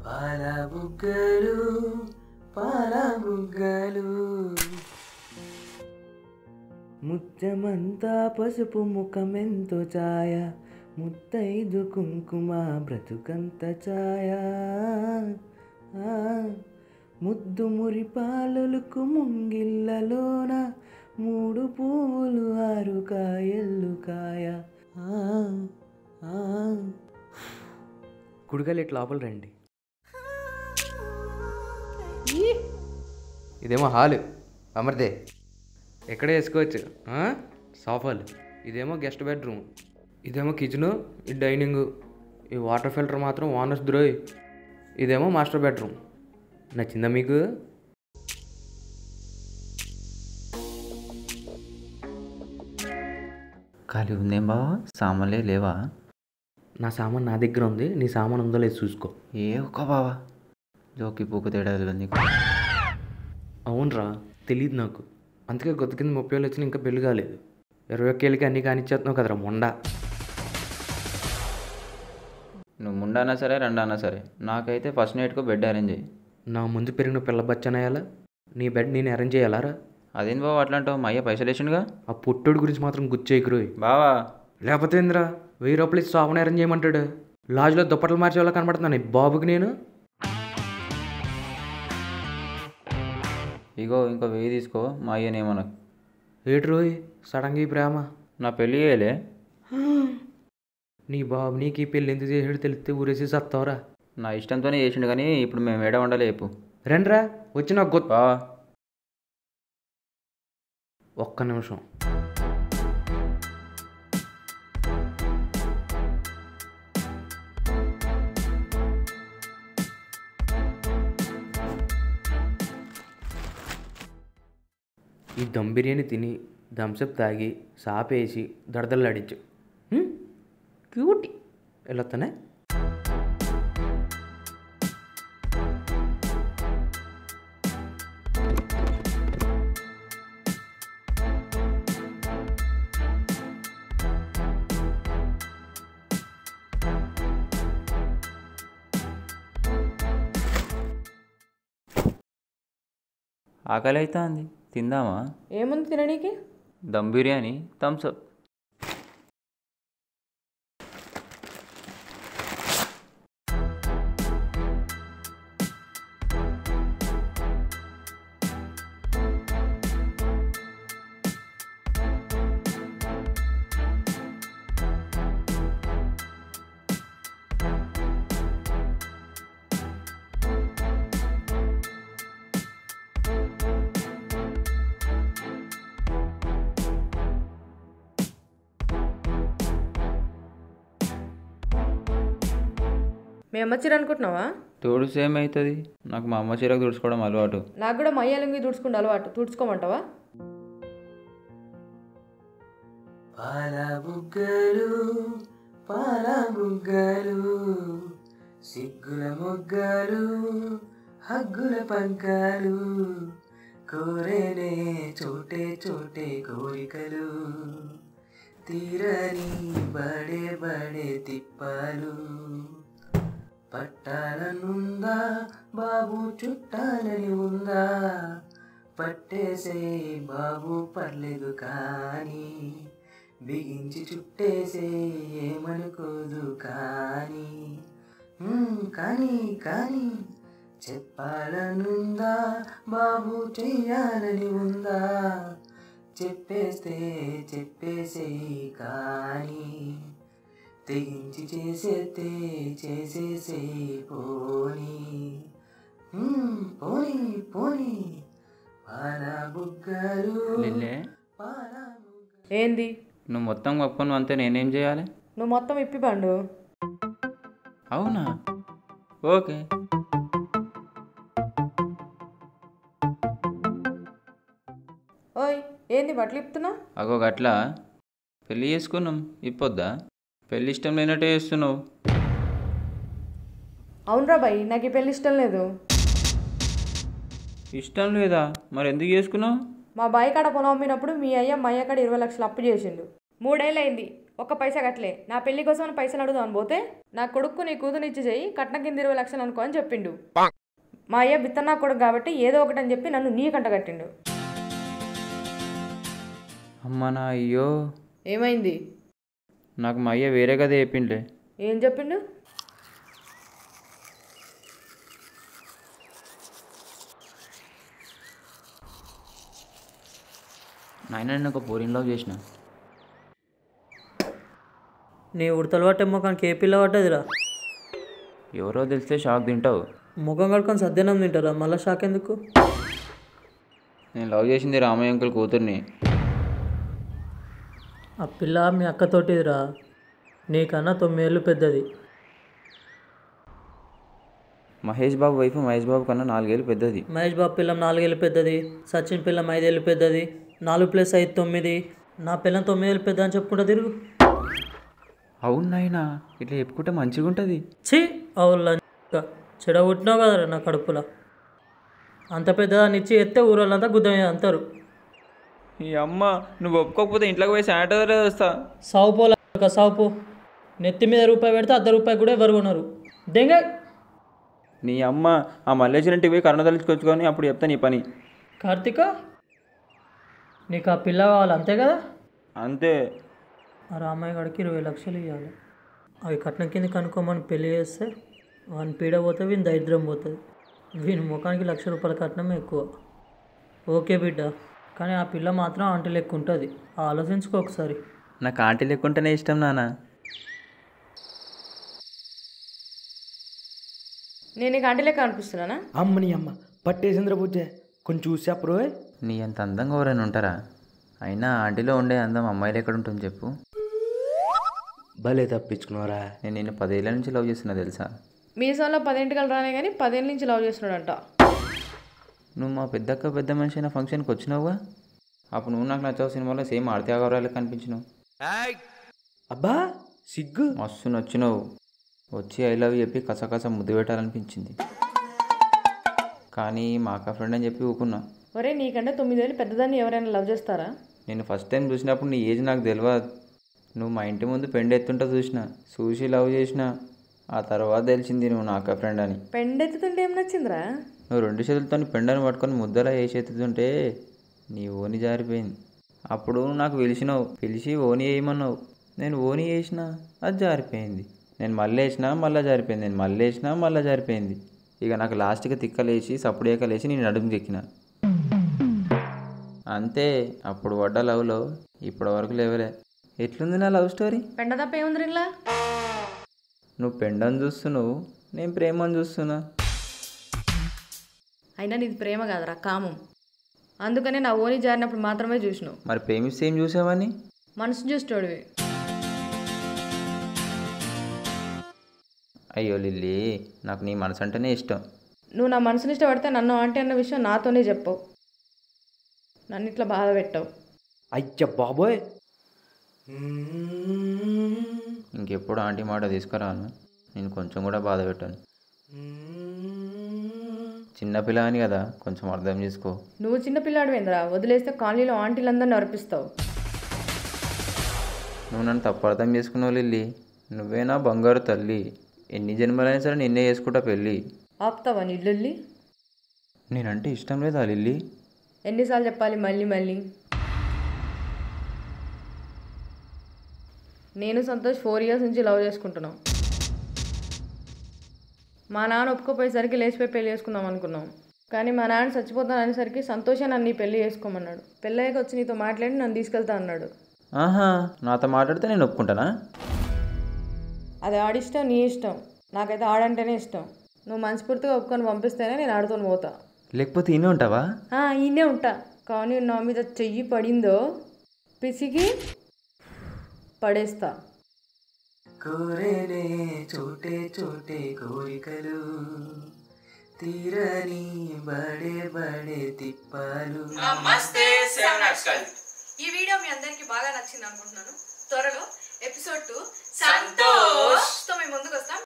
పాల బుగ్గలు పాల బుగ్గలు ముత్యమంతా పసుపు ముఖమెంతో ఛాయ ముత్తైదు కుంకుమ బ్రతుకంత ఛాయ ముద్దు మురి పాలలకు ముంగిళ్ళలోన 3 పువ్వులు 6 కాయలు కాయ కుడికాయలు ఇట్లా లోపల రండి. ఇదేమో హాలు అమర్దే ఎక్కడే వేసుకోవచ్చు సోఫాలు. ఇదేమో గెస్ట్ బెడ్రూమ్, ఇదేమో కిచెను, ఈ డైనింగు, ఈ వాటర్ ఫిల్టర్ మాత్రం ఓనర్స్ ద్రోయ్. ఇదేమో మాస్టర్ బెడ్రూమ్. నచ్చిందా మీకు? ఖాళీ ఉందేం బావా? సామాన్లే లేవా? నా సామాన్ నా దగ్గర ఉంది, నీ సామాన్ ఉందో లేదు చూసుకో. ఏ ఒక్క బావా జోకి పూకు తేడా నీకు. అవునరా, తెలియదు నాకు. అందుకే గొంతు కింద 30 వేలు వచ్చినా ఇంకా పెళ్లి కాలేదు. 21 ఏళ్ళకి అన్నీ కానిచ్చేస్తున్నావు కదరా మొండా. నువ్వు ముండన్నా సరే రెండన్నా సరే నాకైతే ఫస్ట్ నైట్కు బెడ్ అరేంజ్ అయ్యి. నా ముందు పెరిగిన పిల్ల బచ్చనయ్యాలా? నీ బెడ్ నేను అరేంజ్ చేయాలారా? అదేంది బావ అట్లాంటావు? మా అయ్య పైసలు వేసిండుగా. ఆ పుట్టోడు గురించి మాత్రం గుచ్చేయకురోయ్ బావా. లేకపోతే ఏందిరా 1000 రూపాయలు ఇచ్చి సోఫాను అరేంజ్ చేయమంటాడు. లాడ్జ్లో దుప్పట్లు మార్చే వాళ్ళ కనబడుతున్నాను ఈ బాబుకి నేను. ఇగో ఇంకో 1000 తీసుకో, మా అయ్యనేమనకు. ఏటి రోయ్ సడన్గా ఈ ప్రేమ? నా పెళ్ళి చేయలే. నీ బాబు నీకు ఈ పెళ్ళి ఎందుకు చేసాడు తెలిస్తే ఊరేసి సత్తావరా. నా ఇష్టంతోనే చేసిండు కానీ ఇప్పుడు మేము ఏడ వండలే చెప్పు. రండిరా వచ్చి నాకు గొప్ప. బావా ఒక్క నిమిషం. ఈ దమ్ బిర్యానీ తిని థమ్సప్ తాగి సాపేసి దడదల్లాడించు. క్యూటీ వెళ్ళొస్తానే. ఆకలి అవుతుంది, తిందామా? ఏముంది తినడానికి? దమ్ బిర్యానీ, థమ్సప్. మీ అమ్మ చీర అనుకుంటున్నావా? తోడు సేమ్ అవుతుంది. నాకు మా అమ్మ చీరకు తుడుచుకోవడం అలవాటు. నాకు కూడా మయ్య లుంగి తుడుచుకుంటే అలవాటు. తుడుచుకోమంటావా? పాల బుగ్గలు పాల బుగ్గలు సిగ్గుల మొగ్గలు హగ్గుల పంకాలు కోరేనే చోటే చోటే కోరికలు తీరని బడే బడే తిప్పాలు పట్టాలనుందా బాబు చుట్టాలని ఉందా పట్టేసే బాబు పర్లేదు కానీ బిగించి చుట్టేసే ఏమనుకోదు కానీ కానీ కానీ చెప్పాలనుందా బాబు చెయ్యాలని ఉందా చెప్పేస్తే చెప్పేసే కానీ తెగించి చేసేస్తే చేసేసే పోనీ పోనీ పోనీ పాల బుగ్గలు పాల బుగ్గలు. ఏంది? నువ్వు మొత్తం కప్పుకొని అంతే నేనేం చేయాలి? నువ్వు మొత్తం ఇప్పి పండు. అవునా? ఓకే. ఓయ్ ఏంది బట్టలు ఇప్పుతున్నా? అగో గట్లా పెళ్ళి చేసుకున్నాం, ఇప్పొద్దా? పెళ్ళి ఇష్టం లేనట్టే చేస్తున్నావు. అవునరా బాయ్, నాకు ఈ పెళ్ళి ఇష్టం లేదు. ఇష్టం లేదా? మరి ఎందుకు చేసుకున్నావు? మా బాయ్ కాడ పొలం అమ్మినప్పుడు మీ అయ్య మా అయ్య కాడ 20 లక్షలు అప్పు చేసిండు. 3 ఏళ్ళు అయింది. ఒక్క పైసా కట్టలే. నా పెళ్లి కోసం పైసలు అడుగుదామని పోతే నా కొడుకు నీ కూతురు ఇచ్చి చెయ్యి, కట్నం కింద 20 లక్షలు అనుకో అని చెప్పిండు. మా అయ్య బిత్తన్నా కొడుకు కాబట్టి ఏదో ఒకటి అని చెప్పి నన్ను నీ కంట కట్టిండు. అమ్మ నా అయ్యో, ఏమైంది? నాకు మా అయ్య వేరే కదా చెప్పిండే. ఏం చెప్పిండు? నాయన నేను ఒక పోరిని లవ్ చేసిన. నీ ఉడతలు పట్టే ముఖానికి ఏ పిల్ల పట్టదురా? ఎవరో తెలిస్తే షాక్ తింటావు. ముఖం కడుకొని సద్యనం తింటారా? మళ్ళీ షాక్ ఎందుకు? నేను లవ్ చేసింది రామయ్య అంకుల్ కూతుర్ని. ఆ పిల్ల మీ అక్కతోటిదిరా. నీకన్నా 9 ఏళ్ళు పెద్దది. మహేష్ బాబు వైఫ్ మహేష్ బాబు కన్నా 4 ఏళ్ళు పెద్దది. మహేష్ బాబు పిల్లం 4 ఏళ్ళు పెద్దది. సచిన్ పిల్లం 5 ఏళ్ళు పెద్దది. 4 + 5 9. నా పిల్లం 9 ఏళ్ళు పెద్ద అని చెప్పుకుంటా తిరుగు. అవును నాయనా, ఇట్లా చెప్పుకుంటే మంచిగా ఉంటుంది. ఛీ అవులా చెడగొట్టినావు కదరా నా కడుపులో. అంత పెద్దదాన్ని ఇచ్చి ఎత్తే ఊరోళ్ళంతా గుద్దమే అంటారు. ఈ అమ్మ నువ్వు ఒప్పుకోకపోతే ఇంట్లోకి పోయి శానిటైజర్ వస్తా. సావుపోలా సావుపో. నెత్తి మీద రూపాయి పెడితే ₹1 కూడా ఎవరు కొన్నారు. దెంగ నీ అమ్మ ఆ మల్లేశ్వరింటికి పోయి కరుణ తలుచుకొచ్చుకొని అప్పుడు చెప్తా నీ పని. కార్తీక, నీకు ఆ పిల్ల కావాలి అంతే కదా? అంతే. ఆ రామయ్య గడికి 20 లక్షలు ఇవ్వాలి. అవి కట్నం కింద కనుక్కోమని పెళ్లి చేస్తే వాని పీడ పోతుంది, వీని దరిద్రం పోతుంది. వీని ముఖానికి ₹1,00,000 కట్నం ఎక్కువ. ఓకే బిడ్డ, కానీ ఆ పిల్ల మాత్రం ఆంటీ లెక్క ఉంటుంది. ఆలోచించుకో ఒకసారి. నాకు ఆంటీ లెక్కుంటేనే ఇష్టం నాన్న. నేను నీకు ఆంటీ లెక్క అనిపిస్తున్నానా? అమ్మని అమ్మ పట్టేసింద్ర పూజ కొంచెం చూసి అప్పుడు. నీ అంత అందంగా ఎవరైనా ఉంటారా? అయినా ఆంటీలో ఉండే అందం అమ్మాయిలు ఎక్కడ ఉంటుంది చెప్పు. భలే తప్పించుకున్నారా. నేను నిన్ను 10 ఏళ్ళ నుంచి లవ్ చేస్తున్నా తెలుసా. మీసంలో 10 ఇంటికలు రానే కానీ 10 ఏళ్ళ నుంచి లవ్ చేస్తున్నాడంట. నువ్వు మా పెద్దక్క పెద్ద మనిషి అయిన ఫంక్షన్కి వచ్చినావుగా, అప్పుడు నువ్వు నాకు నచ్చావు సినిమాలో సేమ్ ఆర్తి అగర్వాల్కి కనిపించినావు. అబ్బా సిగ్గు. మస్తు నచ్చినావు. వచ్చి ఐ లవ్ చెప్పి కసకస ముద్దు పెట్టాలనిపించింది, కానీ మా అక్క ఫ్రెండ్ అని చెప్పి ఊకున్నా. ఒరే, నీకంటే 9 ఏళ్ళు పెద్దదాన్ని ఎవరైనా లవ్ చేస్తారా? నేను ఫస్ట్ టైం చూసినప్పుడు నీ ఏజ్ నాకు తెలియదు. నువ్వు మా ఇంటి ముందు పెండ ఎత్తుంటా చూసి లవ్ చేసిన. ఆ తర్వాత తెలిసింది నువ్వు నా అక్క ఫ్రెండ్ అని. పెండెత్తుతుంటే ఏం నచ్చిందిరా? నువ్వు 2 చేతులతో పెండని పట్టుకొని ముద్దలా వేసి ఎత్తుతుంటే నీ ఓని జారిపోయింది. అప్పుడు నాకు పిలిచి ఓని వేయమన్నావు. నేను ఓని వేసిన, అది జారిపోయింది. నేను మళ్ళీ వేసినా మళ్ళీ జారిపోయింది. నేను మళ్ళీ వేసినా మళ్ళీ జారిపోయింది. ఇక నాకు లాస్ట్గా తిక్కలేసి సప్పుడేకలేసి నేను నడుము చెక్కిన. అంతే. అప్పుడు పడ్డ లవ్లో ఇప్పటి వరకు లేవలే. ఎట్లుంది నా లవ్ స్టోరీ? పెండ తప్ప ఏముంది ఇలా? నువ్వు పెండని చూస్తున్నావు, నేను ప్రేమని చూస్తున్నా. అయినా నీది ప్రేమ కాదురా, కామం. అందుకనే నా ఓని జారినప్పుడు మాత్రమే చూసినావు. మరి ప్రేమిస్తే ఏం చూసావని? మనసు చూస్తాడువి. అయ్యో లిల్లీ, నాకు నీ మనసు అంటేనే ఇష్టం. నువ్వు నా మనసుని ఇష్టపడితే నన్ను ఆంటీ అన్న విషయం నాతోనే చెప్పవు. నన్ను ఇట్లా బాధ పెట్టావు. అయ్య బాబోయ్. ఇంకెప్పుడు ఆంటీ మాట తీసుకురాను. నేను కొంచెం కూడా బాధ పెట్టాను. చిన్నపిల్ల అని కదా, కొంచెం అర్థం చేసుకో. నువ్వు చిన్నపిల్లాడు ఏంద్రా? వదిలేస్తే కాలనీలో ఆంటీలందరినీ అర్పిస్తావు. నువ్వు నన్ను తప్పు అర్థం చేసుకున్నావు లిల్లీ. నువ్వేనా బంగారు తల్లి. ఎన్ని జన్మలైనా సరే నిన్నే చేసుకుంటా పెళ్ళి. ఆపుతావా నిల్లుల్లి? నేనంటే ఇష్టం లేదా లిల్లీ? ఎన్నిసార్లు చెప్పాలి మళ్ళీ మళ్ళీ? నేను సంతోష్ 4 ఇయర్స్ నుంచి లవ్ చేసుకుంటున్నాం. మా నాన్న ఒప్పుకోపోయేసరికి లేచిపోయి పెళ్లి చేసుకుందాం అనుకున్నాం. కానీ మా నాన్న చచ్చిపోతాను అనేసరికి సంతోషే నన్ను నీ పెళ్లి చేసుకోమన్నాడు. పెళ్ళయ్యాక వచ్చి నీతో మాట్లాడి నన్ను తీసుకెళ్తా అన్నాడు. ఆహా, నాతో మాట్లాడితే నేను ఒప్పుకుంటానా? అది ఆడిష్టం, నీ ఇష్టం. నాకైతే ఆడంటేనే ఇష్టం. నువ్వు మనస్ఫూర్తిగా ఒప్పుకొని పంపిస్తేనే నేను ఆడుతూ పోతా. లేకపోతే ఈయనే ఉంటావా? ఈయనే ఉంటా. కానీ నా మీద చెయ్యి పడిందో పిసికి పడేస్తా. కోరేనే చోటే చోటే కోరికలు తీరని బడే బడే తిప్పాలు. ఈ వీడియో మీ అందరికి బాగా నచ్చింది అనుకుంటున్నాను. త్వరలో ఎపిసోడ్ 2 సంతోష్ తో మేము ముందుకు వస్తాం.